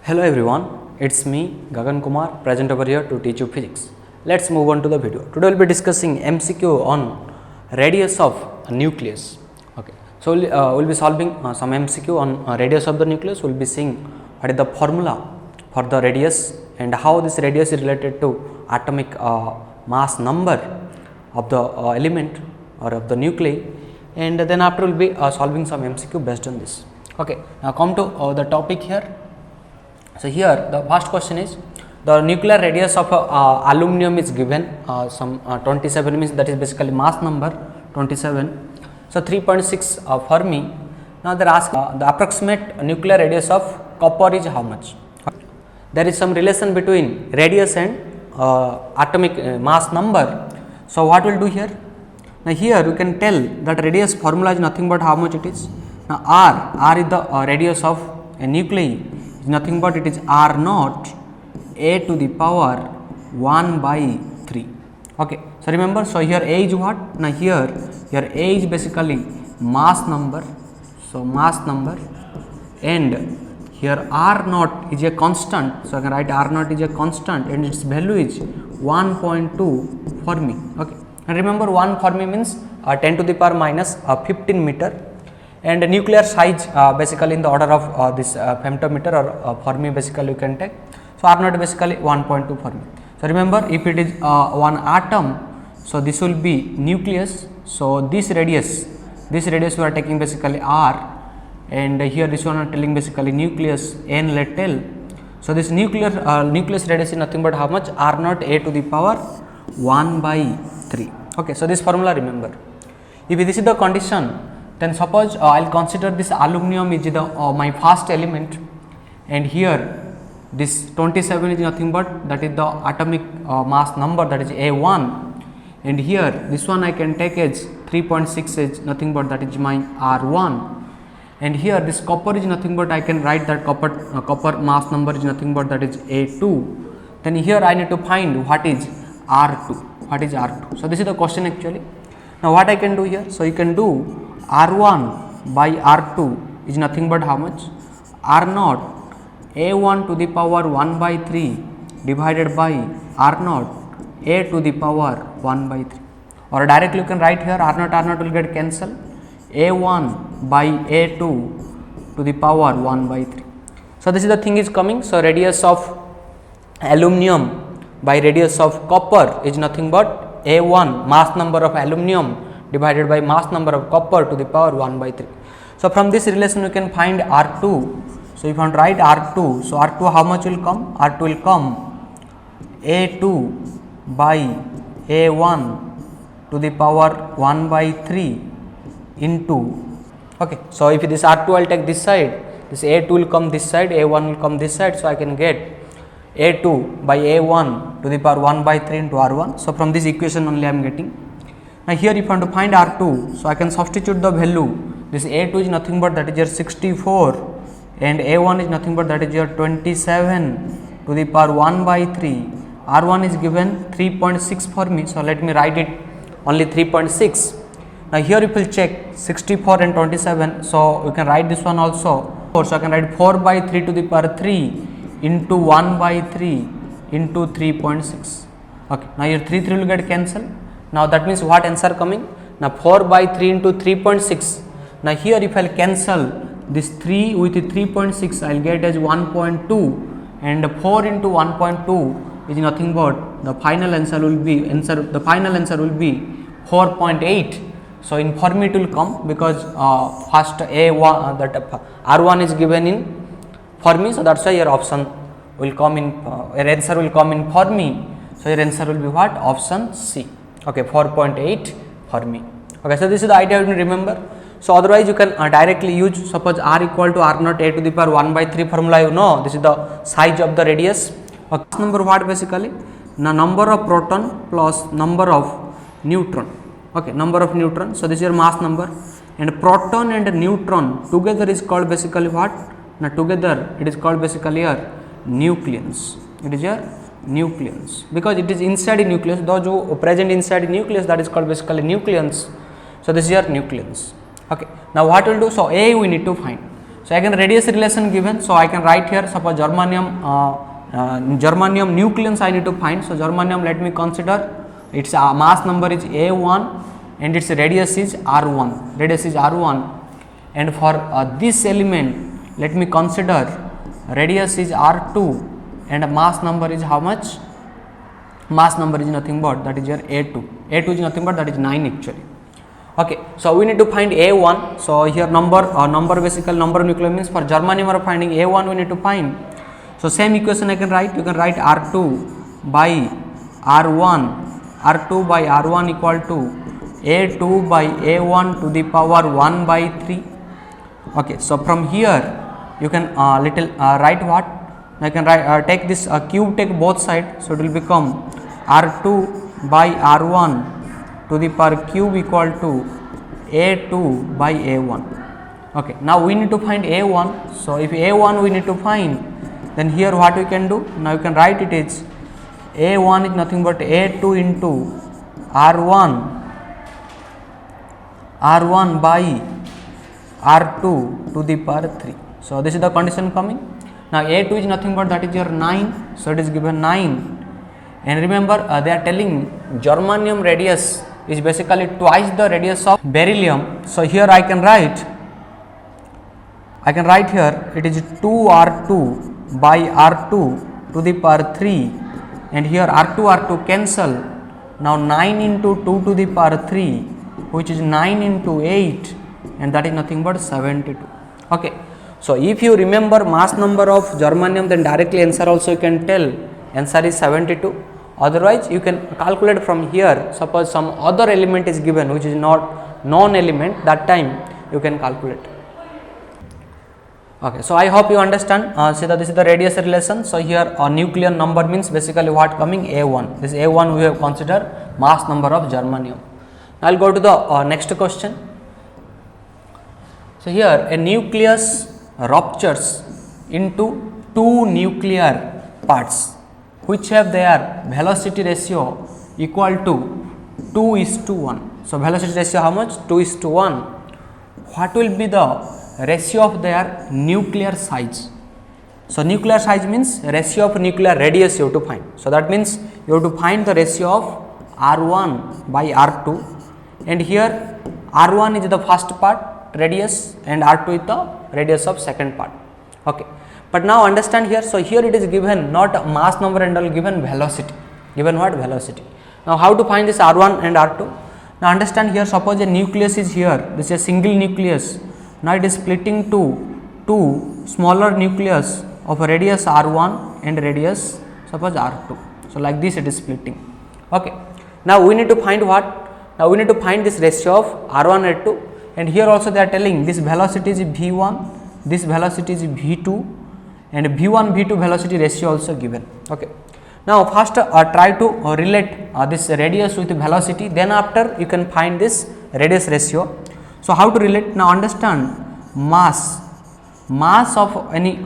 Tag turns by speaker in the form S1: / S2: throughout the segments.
S1: Hello everyone, it's me Gagan Kumar present over here to teach you physics. Let's move on to the video. Today we'll be discussing MCQ on radius of a nucleus. Okay, so we'll be solving some MCQ on radius of the nucleus. We'll be seeing what is the formula for the radius and how this radius is related to atomic mass number of the element or of the nuclei, and then after we'll be solving some MCQ based on this. Okay, now come to the topic here. So, here the first question is the nuclear radius of aluminum is given some 27 means that is basically mass number 27. So, 3.6 Fermi. Now, they are asked the approximate nuclear radius of copper is how much. There is some relation between radius and atomic mass number. So, what we will do here? Now, here you can tell that radius formula is nothing but how much it is. Now, R is the radius of a nuclei. Is nothing but it is R naught a to the power 1 by 3. Okay. So, remember, so here A is what? Now, here A is basically mass number. So, mass number, and here R naught is a constant. So, I can write R naught is a constant and its value is 1.2 Fermi. Okay. And remember, 1 Fermi means 10 to the power minus 15 meter. And the nuclear size basically in the order of this femtometer or Fermi basically you can take. So, R naught basically 1.2 Fermi. So, remember, if it is one atom, so this will be nucleus. So, this radius we are taking basically R, and here this one are telling basically nucleus N let L. So, this nucleus radius is nothing but how much? R naught a to the power 1 by 3. Okay. So, this formula remember. If this is the condition, then suppose I will consider this aluminum is the my first element, and here this 27 is nothing but that is the atomic mass number, that is A1, and here this one I can take as 3.6 is nothing but that is my R1, and here this copper is nothing but I can write that copper mass number is nothing but that is A2. Then here I need to find what is R2. So, this is the question actually. Now, what I can do here? So, you can do R1 by R2 is nothing but how much? R naught A1 to the power 1 by 3 divided by R naught A to the power 1 by 3, or directly you can write here R naught will get cancelled, A1 by A2 to the power 1 by 3. So, this is the thing is coming. So, radius of aluminum by radius of copper is nothing but A1 mass number of aluminum divided by mass number of copper to the power 1 by 3. So, from this relation we can find R2. So, if you want to write R2, so R2 how much will come? R2 will come A2 by A1 to the power 1 by 3 into, okay. So, if this R2 I will take this side, this A2 will come this side, A1 will come this side. So, I can get A2 by A1 to the power 1 by 3 into R1. So, from this equation only I am getting. Now, here if I want to find R2, so I can substitute the value. This A2 is nothing but that is your 64 and A1 is nothing but that is your 27 to the power 1 by 3. R1 is given 3.6 for me. So, let me write it only 3.6. Now, here if you will check 64 and 27. So, you can write this one also. So, I can write 4 by 3 to the power 3 into 1 by 3 into 3.6. Okay. Now, here 3 will get cancelled. Now, that means what answer coming? Now, 4 by 3 into 3.6. Now, here if I will cancel this 3 with 3.6, I will get as 1.2, and 4 into 1.2 is nothing but the final answer will be 4.8. So, in Fermi it will come because first A1 that R1 is given in Fermi. So, that is why your option will come in your answer will come in Fermi. So, your answer will be what? Option C. Okay, 4.8 Fermi. Okay, so this is the idea you need to remember. So, otherwise you can directly use, suppose R equal to R naught a to the power 1 by 3 formula, you know this is the size of the radius. Okay, number what basically? Now, number of proton plus number of neutron. Okay, number of neutron. So, this is your mass number, and proton and neutron together is called basically what? Now, together it is called basically your nucleons. It is your nucleons because it is inside the nucleus. Those who present inside the nucleus, that is called basically nucleons. So, this is your nucleons. Okay. Now, what we will do? So, A we need to find. So again radius relation given, so I can write here, suppose germanium nucleons I need to find. So germanium, let me consider its mass number is A1 and its radius is R1, and for this element let me consider radius is R2 and mass number is how much? Mass number is nothing but that is your A2 is nothing but that is 9 actually. Okay, so we need to find A1. So here number basically number nuclei means for germanium we are finding A1 we need to find. So same equation I can write, you can write R2 by R1 equal to A2 by A1 to the power 1 by 3. Okay, so from here you can write what? I can write take this cube, take both sides, so it will become R2 by R1 to the power cube equal to A2 by A1. Okay, now we need to find A1. So if A1 we need to find, then here what we can do? Now you can write it is A1 is nothing but A2 into R1 by R2 to the power 3. So this is the condition coming. Now A2 is nothing but that is your 9, so it is given 9. And remember they are telling germanium radius is basically twice the radius of beryllium. So here I can write here it is 2R2 by R2 to the power 3, and here R2 cancel. Now 9 into 2 to the power 3, which is 9 into 8, and that is nothing but 72. Okay, so if you remember mass number of germanium, then directly answer also you can tell, answer is 72. Otherwise you can calculate from here, suppose some other element is given which is not known element, that time you can calculate. Okay, so I hope you understand. See that this is the radius relation. So here nuclear number means basically what coming? A1. This A1 we have considered mass number of germanium. Now I will go to the next question. So here a nucleus ruptures into two nuclear parts which have their velocity ratio equal to 2:1. So velocity ratio how much? 2:1. What will be the ratio of their nuclear size? So nuclear size means ratio of nuclear radius you have to find. So that means you have to find the ratio of R1 by R2, and here R1 is the first part radius and R2 is the radius of second part. Okay, but now understand here. So here it is given not mass number and all, given velocity. Given what? Velocity. Now how to find this R1 and R2? Now understand here, suppose a nucleus is here, this is a single nucleus. Now it is splitting to two smaller nucleus of a radius R1 and radius suppose R2. So like this it is splitting. Okay, now we need to find what? Now we need to find this ratio of R1 and R2, and here also they are telling this velocity is V1, this velocity is V2, and V1 V2 velocity ratio also given. Okay, now first try to relate this radius with velocity, then after you can find this radius ratio. So how to relate? Now understand mass of any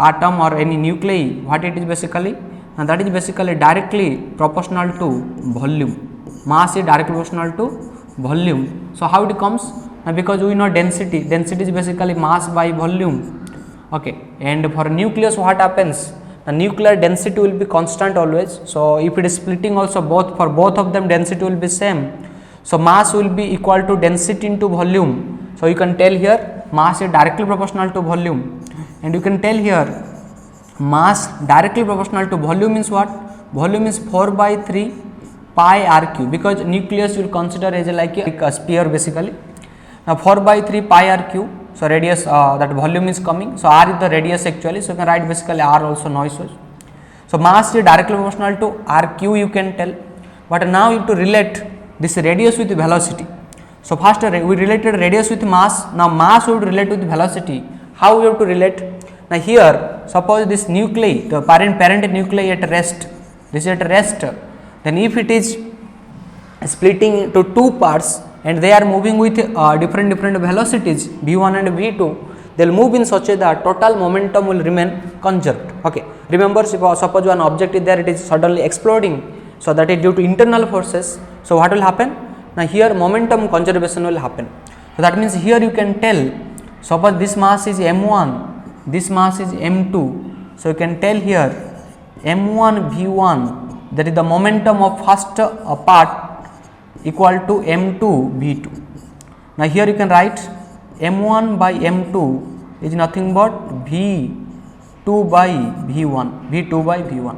S1: atom or any nuclei, what it is basically? And that is basically directly proportional to volume. Mass is directly proportional to volume. So how it comes? Now because we know density is basically mass by volume. Okay, and for nucleus what happens? The nuclear density will be constant always. So if it is splitting also, for both of them density will be same. So mass will be equal to density into volume. So you can tell here mass is directly proportional to volume, and you can tell here mass directly proportional to volume means what? Volume is 4/3 pi r cube, because nucleus you will consider as like a sphere basically. Now 4/3 pi r cube. So radius that volume is coming. So r is the radius actually. So you can write basically r also, no issues. So mass is directly proportional to r cube you can tell, but now you have to relate this radius with velocity. So first we related radius with mass. Now mass would relate with velocity. How we have to relate? Now here suppose this nuclei, the parent nuclei at rest, this is at rest, then if it is splitting into two parts and they are moving with different velocities V1 and V2, they will move in such a that total momentum will remain conserved. Okay, remember suppose one object is there, it is suddenly exploding, so that is due to internal forces. So what will happen? Now here momentum conservation will happen. So that means here you can tell, suppose this mass is m1, this mass is m2, so you can tell here m1 v1, that is the momentum of first part equal to m2 v2. Now here you can write m1 by m2 is nothing but v2 by v1, v2 by v1.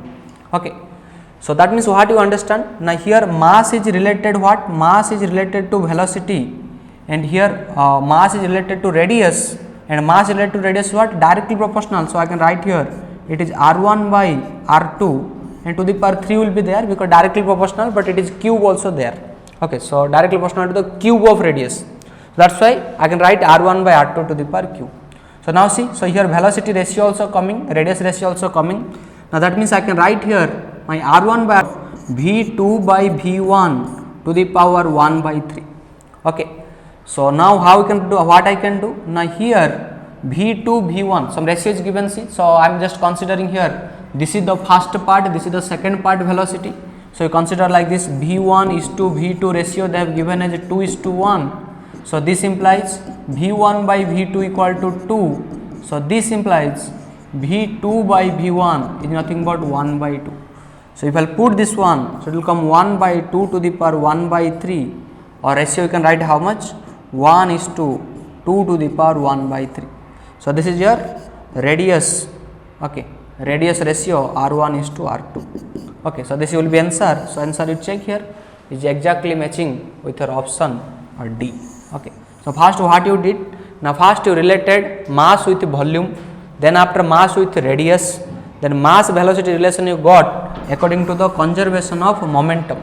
S1: Okay. So that means what you understand? Now here mass is related what? Mass is related to velocity, and here mass is related to radius, and mass related to radius what? Directly proportional. So I can write here it is r1 by r2, and to the power 3 will be there because directly proportional, but it is cube also there. Okay, so directly proportional to the cube of radius. So that's why I can write r1 by r2 to the power cube. So now see, so here velocity ratio also coming, radius ratio also coming. Now that means I can write here my r1 by v2 by v1 to the power 1 by 3. Okay. So now how we can do, what I can do? Now here v2 v1 some ratio is given, see. So I am just considering here this is the first part, this is the second part velocity. So you consider like this, v1 is to v2 ratio they have given as 2 is to 1. So this implies v1 by v2 equal to 2. So this implies v2 by v1 is nothing but 1 by 2. So if I will put this one, so it will come 1 by 2 to the power 1 by 3, or ratio you can write how much? 1 is to 2 to the power 1 by 3. So this is your radius. Okay, radius ratio r1 is to r2. Okay, so this will be answer. So answer you check here is exactly matching with your option or D. Okay, so first what you did? Now first you related mass with volume, then after mass with radius, then mass velocity relation you got according to the conservation of momentum.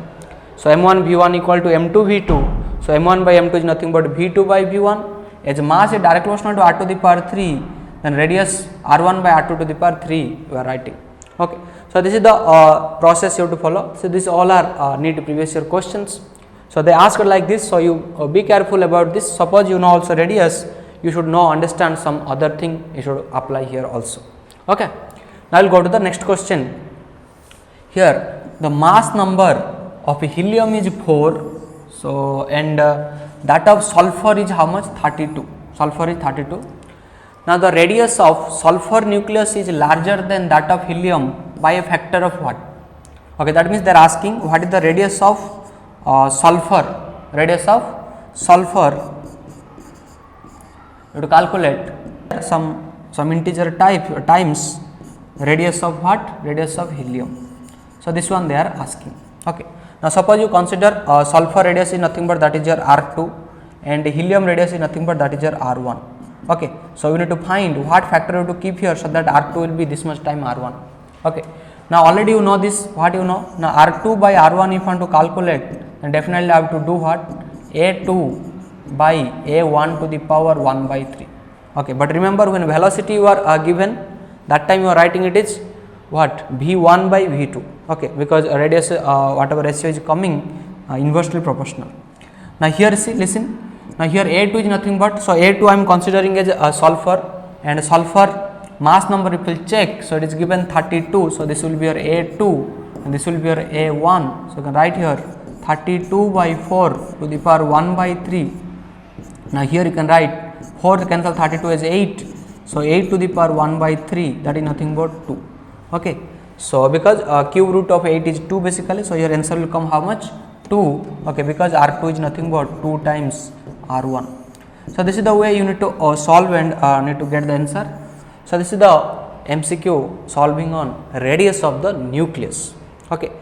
S1: So m1 v1 equal to m2 v2. So m1 by m2 is nothing but v2 by v1. As mass is directly proportional to r to the power 3, then radius r1 by r2 to the power 3 we are writing. Okay. So this is the process you have to follow. So this all are need previous year questions. So they asked like this. So you be careful about this. Suppose you know also radius, you should know understand some other thing you should apply here also. Okay. Now I will go to the next question. Here the mass number of helium is 4. So and that of sulfur is how much? 32. Sulfur is 32. Now the radius of sulfur nucleus is larger than that of helium by a factor of what? Okay, that means they are asking what is the radius of sulfur. Radius of sulfur, you have to calculate some integer type times radius of what? Radius of helium. So this one they are asking. Okay. Now suppose you consider sulfur radius is nothing but that is your r2, and helium radius is nothing but that is your r1. Okay. So we need to find what factor you have to keep here so that r2 will be this much time r1. Okay. Now already you know this, what you know? Now r2 by r1 if you want to calculate, then definitely I have to do what? a2 by a1 to the power 1 by 3. Okay. But remember when velocity you are given, that time you are writing it is what? v1 by v2. Okay, because radius whatever ratio is coming inversely proportional. Now here see, listen. Now here a2 is nothing but, so a2 I am considering as sulfur, and sulfur mass number if you will check, so it is given 32. So this will be your a2 and this will be your a1. So you can write here 32 by 4 to the power 1 by 3. Now here you can write 4 cancel 32 as 8. So 8 to the power 1 by 3, that is nothing but 2. Okay. So because cube root of 8 is 2 basically, so your answer will come how much? 2. Okay, because r2 is nothing but 2 times r1. So this is the way you need to solve and need to get the answer. So this is the MCQ solving on radius of the nucleus. Okay.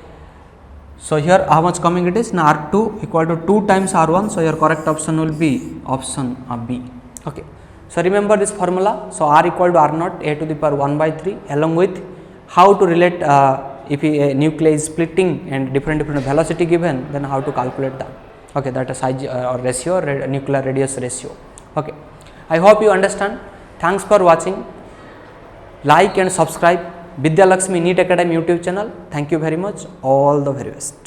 S1: So here how much coming it is? Now r2 equal to 2 times r1. So your correct option will be option B. Okay. So remember this formula. So r equal to r naught a to the power 1 by 3, along with how to relate if a nuclei is splitting and different velocity given, then how to calculate that. Okay, that is size or ratio, nuclear radius ratio. Okay, I hope you understand. Thanks for watching. Like and subscribe Vidya Lakshmi NEET Academy YouTube channel. Thank you very much. All the very best.